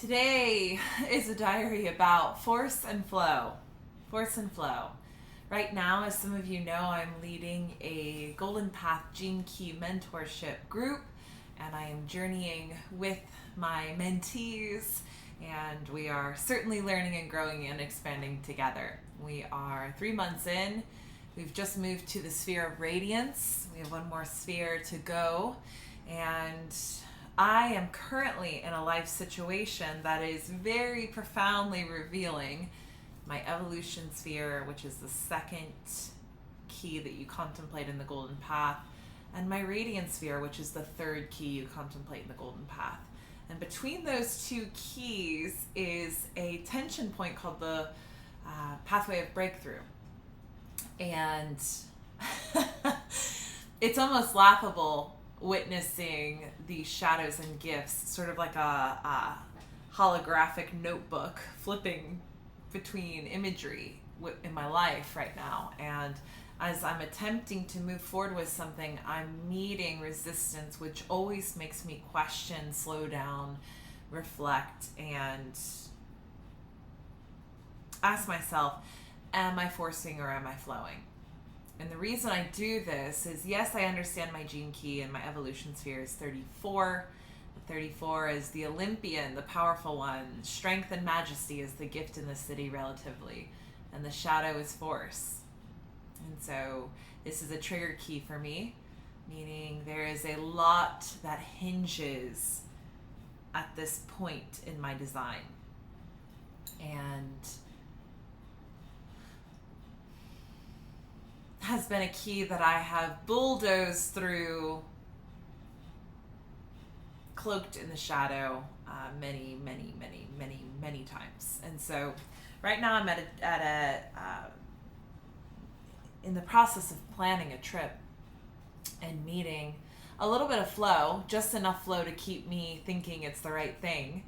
Today is a diary about force and flow. Force and flow. Right now, as some of you know, I'm leading a Golden Path Gene Key mentorship group, and I am journeying with my mentees, and we are certainly learning and growing and expanding together. We are 3 months in. We've just moved to the sphere of radiance. We have one more sphere to go, and I am currently in a life situation that is very profoundly revealing my evolution sphere, which is the second key that you contemplate in the Golden Path, and my radiance sphere, which is the third key you contemplate in the Golden Path. And between those two keys is a tension point called the pathway of breakthrough. And it's almost laughable witnessing these shadows and gifts, sort of like a holographic notebook flipping between imagery in my life right now. And as I'm attempting to move forward with something, I'm meeting resistance, which always makes me question, slow down, reflect, and ask myself, am I forcing or am I flowing? And the reason I do this is, yes, I understand my gene key and my evolution sphere is 34. 34 is the Olympian, the powerful one. Strength and majesty is the gift in the city relatively. And the shadow is force. And so this is a trigger key for me, meaning there is a lot that hinges at this point in my design. And has been a key that I have bulldozed through, cloaked in the shadow many times. And so right now I'm in the process of planning a trip and meeting a little bit of flow, just enough flow to keep me thinking it's the right thing.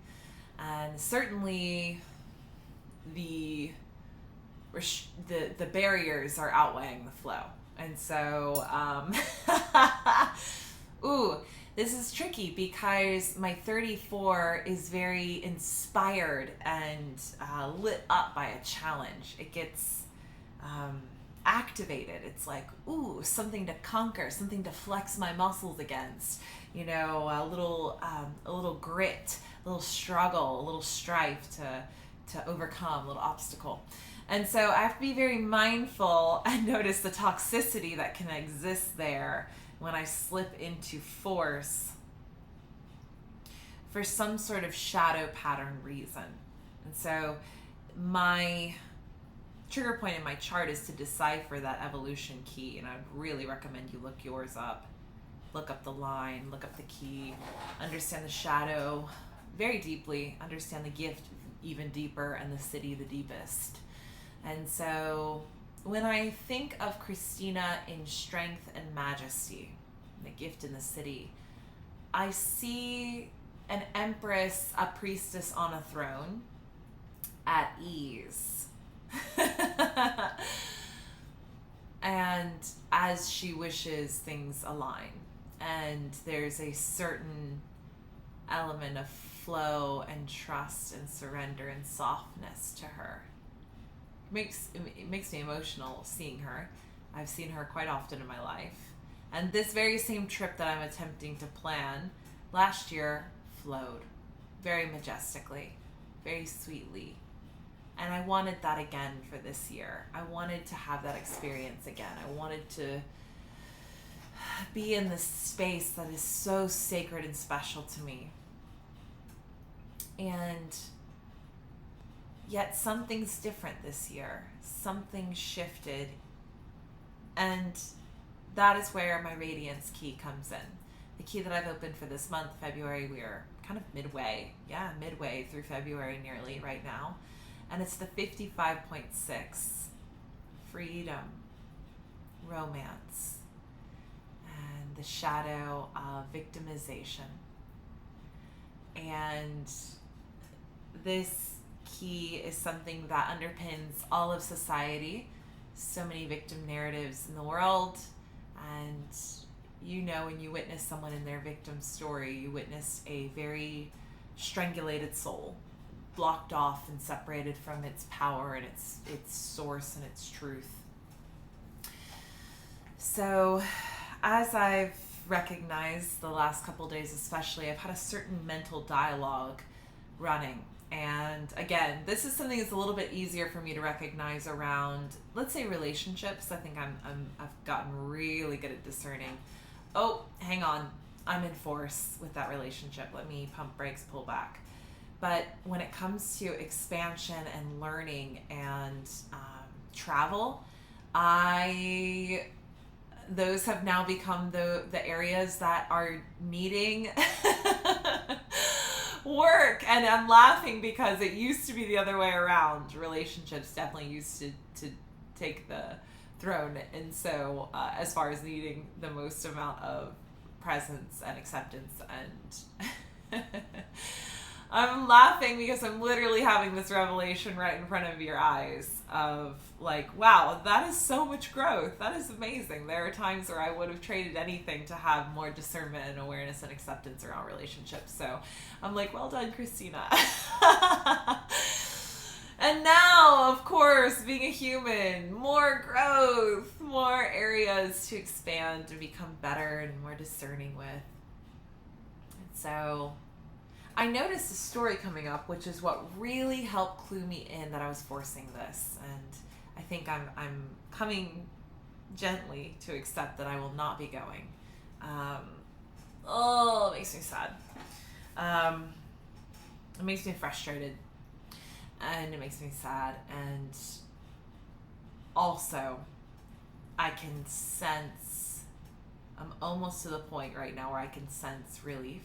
And certainly the barriers are outweighing the flow. And so this is tricky because my 34 is very inspired and lit up by a challenge. It gets activated. It's like, something to conquer, something to flex my muscles against, a little grit, a little struggle, a little strife to overcome, a little obstacle. And so I have to be very mindful and notice the toxicity that can exist there when I slip into force for some sort of shadow pattern reason. And so my trigger point in my chart is to decipher that evolution key, and I would really recommend you look yours up. Look up the line, look up the key, understand the shadow very deeply, understand the gift even deeper, and the city the deepest. And so when I think of Christina in strength and majesty, the gift in the city, I see an empress, a priestess on a throne at ease. And as she wishes, things align. And there's a certain element of flow and trust and surrender and softness to her. It makes me emotional seeing her. I've seen her quite often in my life. And this very same trip that I'm attempting to plan last year flowed very majestically, very sweetly. And I wanted that again for this year. I wanted to have that experience again. I wanted to be in this space that is so sacred and special to me. And yet something's different this year. Something shifted. And that is where my radiance key comes in. The key that I've opened for this month, February, we are kind of midway through February nearly right now. And it's the 55.6, freedom, romance, and the shadow of victimization. And this key is something that underpins all of society. So many victim narratives in the world, and when you witness someone in their victim story, you witness a very strangulated soul, blocked off and separated from its power and its source and its truth. So as I've recognized the last couple days especially, I've had a certain mental dialogue running. And again, this is something that's a little bit easier for me to recognize around, let's say, relationships. I think I've gotten really good at discerning. Oh, hang on, I'm in force with that relationship. Let me pump brakes, pull back. But when it comes to expansion and learning and travel, those have now become the areas that are needing work. And I'm laughing because it used to be the other way around. Relationships definitely used to take the throne. And so as far as needing the most amount of presence and acceptance, and I'm laughing because I'm literally having this revelation right in front of your eyes of like, wow, that is so much growth. That is amazing. There are times where I would have traded anything to have more discernment and awareness and acceptance around relationships. So I'm like, well done, Christina. And now, of course, being a human, more growth, more areas to expand, to become better and more discerning with. And so I noticed a story coming up, which is what really helped clue me in that I was forcing this. And I think I'm coming gently to accept that I will not be going. It makes me sad. It makes me frustrated. And it makes me sad. And also, I can sense, I'm almost to the point right now where I can sense relief.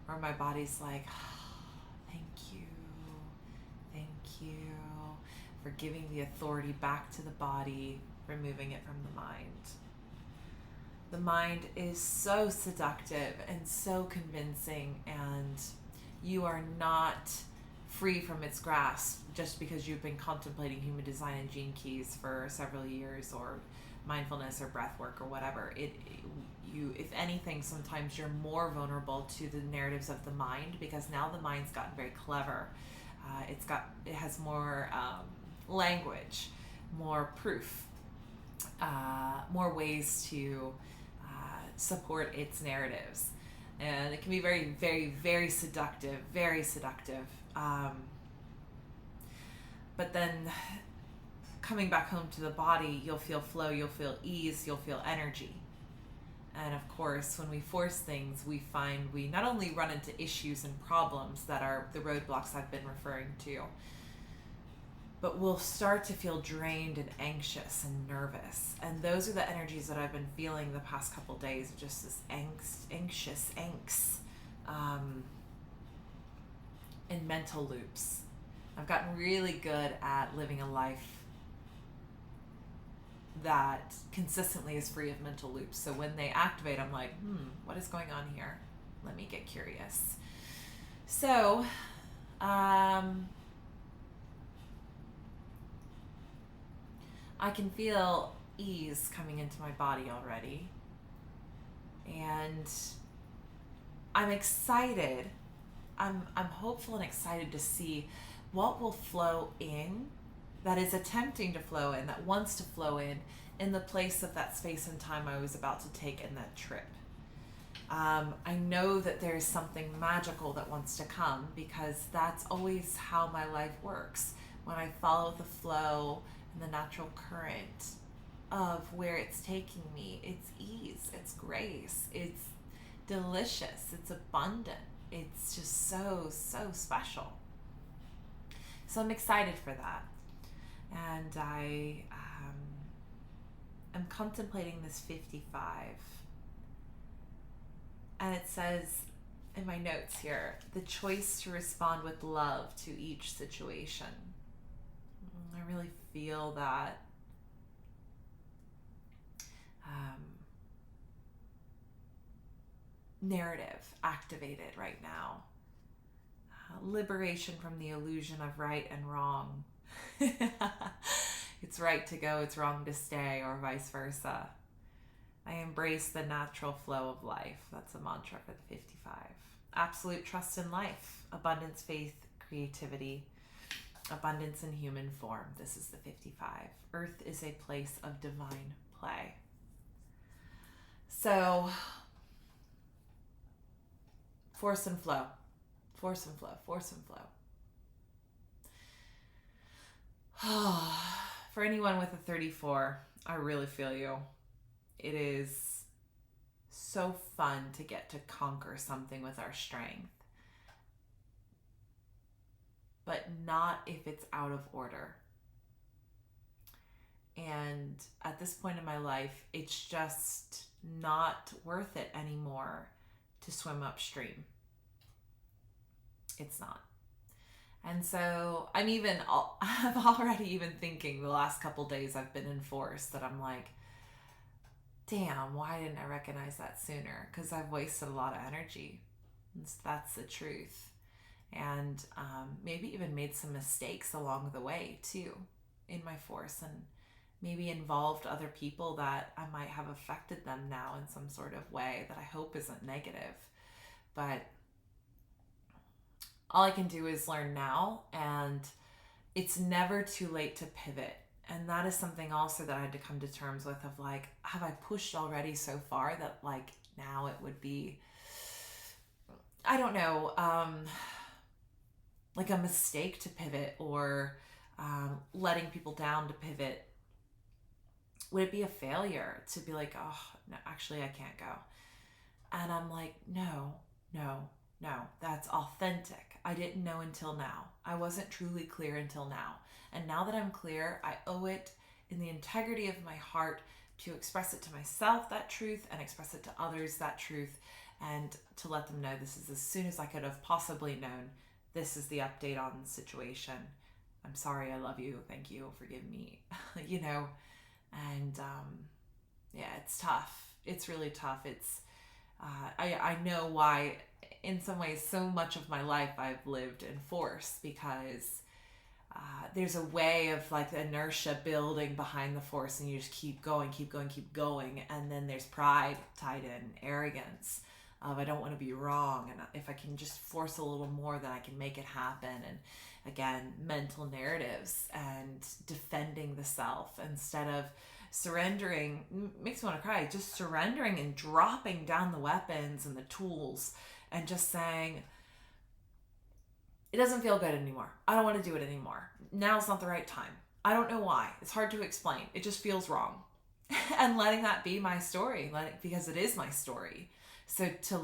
Where my body's like, oh, thank you for giving the authority back to the body, removing it from the mind. The mind is so seductive and so convincing, and you are not free from its grasp just because you've been contemplating human design and gene keys for several years, or mindfulness or breath work or whatever. You, if anything, sometimes you're more vulnerable to the narratives of the mind, because now the mind's gotten very clever. It has more language, more proof, more ways to support its narratives, and it can be very, very, very seductive, very seductive. But then coming back home to the body, you'll feel flow, you'll feel ease, you'll feel energy. And of course, when we force things, we find we not only run into issues and problems that are the roadblocks I've been referring to, but we'll start to feel drained and anxious and nervous. And those are the energies that I've been feeling the past couple days, just this anxious angst, and mental loops. I've gotten really good at living a life that consistently is free of mental loops. So when they activate, I'm like, what is going on here? Let me get curious. So, I can feel ease coming into my body already. And I'm excited. I'm hopeful and excited to see what will flow in, that is attempting to flow in, that wants to flow in the place of that space and time I was about to take in that trip. I know that there's something magical that wants to come, because that's always how my life works. When I follow the flow and the natural current of where it's taking me, it's ease, it's grace, it's delicious, it's abundant, it's just so, so special. So I'm excited for that. And I am contemplating this 55. And it says in my notes here, the choice to respond with love to each situation. I really feel that narrative activated right now. Liberation from the illusion of right and wrong. It's right to go, it's wrong to stay, or vice versa. I embrace the natural flow of life. That's a mantra for the 55. absolute trust in life, abundance, faith, creativity, abundance in human form. This is the 55. Earth is a place of divine play. So, force and flow, force and flow, force and flow. For anyone with a 34, I really feel you. It is so fun to get to conquer something with our strength, but not if it's out of order. And at this point in my life, it's just not worth it anymore to swim upstream. It's not. And so I'm already even thinking the last couple days I've been in force that I'm like, damn, why didn't I recognize that sooner? Because I've wasted a lot of energy. That's the truth. And maybe even made some mistakes along the way too in my force, and maybe involved other people that I might have affected them now in some sort of way that I hope isn't negative. But all I can do is learn now, and it's never too late to pivot. And that is something also that I had to come to terms with, of like, have I pushed already so far that like now it would be, I don't know, like a mistake to pivot, or letting people down to pivot? Would it be a failure to be like, oh, no, actually I can't go? And I'm like, no, that's authentic. I didn't know until now. I wasn't truly clear until now. And now that I'm clear, I owe it in the integrity of my heart to express it to myself, that truth, and express it to others, that truth, and to let them know this is as soon as I could have possibly known. This is the update on the situation. I'm sorry, I love you, thank you, forgive me, you know. And yeah, it's tough. It's really tough. It's I know why in some ways so much of my life I've lived in force, because there's a way of like the inertia building behind the force, and you just keep going, and then there's pride tied in, arrogance of I don't want to be wrong, and if I can just force a little more, then I can make it happen. And again, mental narratives and defending the self instead of surrendering. Makes me want to cry. Just surrendering and dropping down the weapons and the tools, and just saying, it doesn't feel good anymore. I don't want to do it anymore. Now's not the right time. I don't know why. It's hard to explain. It just feels wrong. And letting that be my story, because it is my story. So to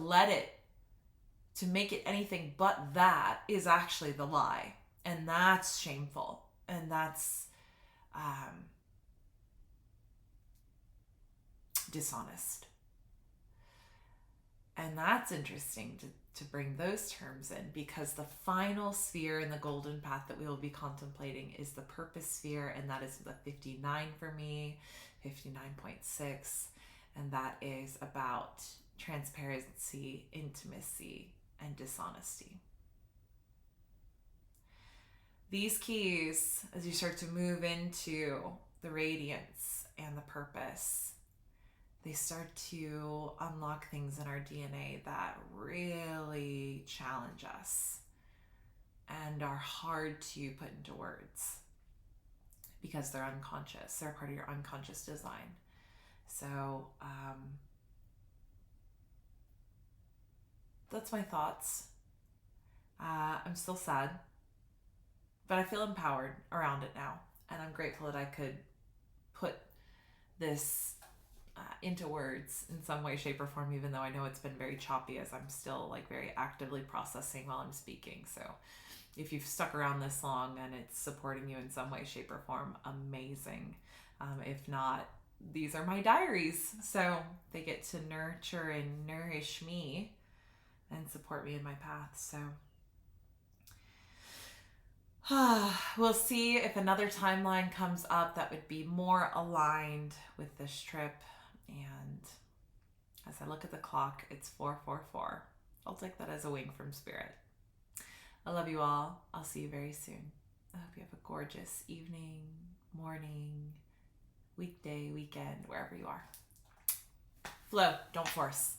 make it anything but that is actually the lie. And that's shameful. And that's dishonest. And that's interesting to bring those terms in, because the final sphere in the golden path that we will be contemplating is the purpose sphere, and that is the 59 for me, 59.6, and that is about transparency, intimacy, and dishonesty. These keys, as you start to move into the radiance and the purpose, they start to unlock things in our DNA that really challenge us and are hard to put into words because they're unconscious. They're part of your unconscious design. So that's my thoughts. I'm still sad, but I feel empowered around it now. And I'm grateful that I could put this into words in some way, shape, or form, even though I know it's been very choppy as I'm still like very actively processing while I'm speaking. So if you've stuck around this long and it's supporting you in some way, shape, or form, amazing. If not, these are my diaries. So they get to nurture and nourish me and support me in my path. So we'll see if another timeline comes up that would be more aligned with this trip. And as I look at the clock, it's 4:44. I'll take that as a wink from Spirit. I love you all. I'll see you very soon. I hope you have a gorgeous evening, morning, weekday, weekend, wherever you are. Flow, don't force.